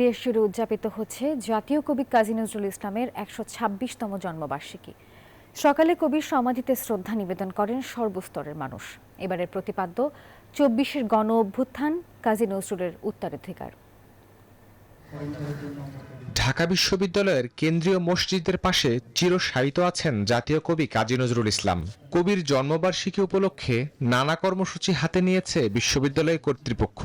দেশ জুড়ে উদযাপিত হচ্ছে জাতীয় কবি কাজী নজরুল ইসলামের ১২৬তম জন্মবার্ষিকী। সকালে কবির সমাধিতে শ্রদ্ধা নিবেদন করেন সর্বস্তরের মানুষ। এবারের প্রতিপাদ্য ২৪-এর গণ অভ্যুত্থান, কাজী নজরুলের উত্তরাধিকার। ঢাকা বিশ্ববিদ্যালয়ের কেন্দ্রীয় মসজিদের পাশে চিরশায়িত আছেন জাতীয় কবি কাজী নজরুল ইসলাম। কবির জন্মবার্ষিকী উপলক্ষে নানা কর্মসূচি হাতে নিয়েছে বিশ্ববিদ্যালয় কর্তৃপক্ষ।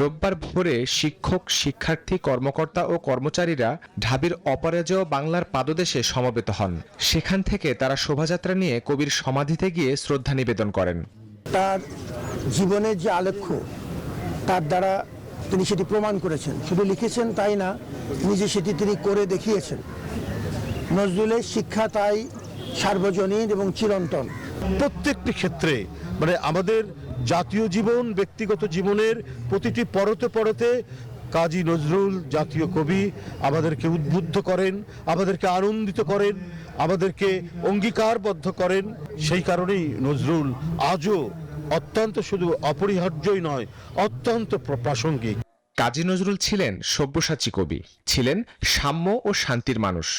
রোববার ভোরে শিক্ষক, শিক্ষার্থী, কর্মকর্তা ও কর্মচারীরা ঢাবির অপরাজেয় বাংলার পাদদেশে সমবেত হন। সেখান থেকে তারা শোভাযাত্রা নিয়ে কবির সমাধিতে গিয়ে শ্রদ্ধা নিবেদন করেন। তার জীবনের যে আলেখ্য, তার দ্বারা তিনি সেটি প্রমাণ করেছেন। শুধু লিখেছেন তাই না, নিজে সেটি তিনি করে দেখিয়েছেন। নজরুলের শিক্ষা তাই সার্বজনীন এবং চিরন্তন। প্রত্যেকটি ক্ষেত্রে আমাদের জাতীয় জীবন, ব্যক্তিগত জীবনের প্রতিটি পরতে পরতে কাজী নজরুল জাতীয় কবি আমাদেরকে উদ্বুদ্ধ করেন, আমাদেরকে আনন্দিত করেন, আমাদেরকে অঙ্গীকারবদ্ধ করেন। সেই কারণেই নজরুল আজও অত্যন্ত শুধু অপরিহার্যই নয়, অত্যন্ত প্রাসঙ্গিক। কাজী নজরুল ছিলেন সব্যসাচী কবি, ছিলেন সাম্য ও শান্তির মানুষ।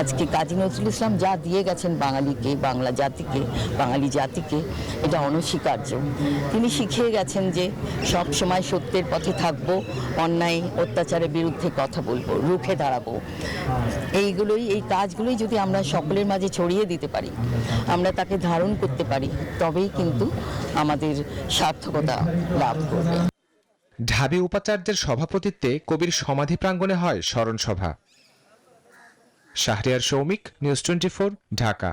আজকে কাজী নজরুল ইসলাম যা দিয়ে গেছেন বাঙালিকে, বাংলা জাতিকে, বাঙালি জাতিকে, এটা অনস্বীকার্য। তিনি শিখিয়ে গেছেন যে সব সময় সত্যের পথে থাকব, অন্যায় অত্যাচারের বিরুদ্ধে কথা বলবো, রুখে দাঁড়াবো। এই কাজগুলোই যদি আমরা সকলের মাঝে ছড়িয়ে দিতে পারি, আমরা তাকে ধারণ করতে পারি, তবেই কিন্তু আমাদের সার্থকতা লাভ করবে। ঢাবি উপাচার্যের সভাপতিত্বে কবির সমাধি প্রাঙ্গণে হয় স্মরণ সভা। শাহরিয়ার সৌমিক, নিউজ 24, ঢাকা।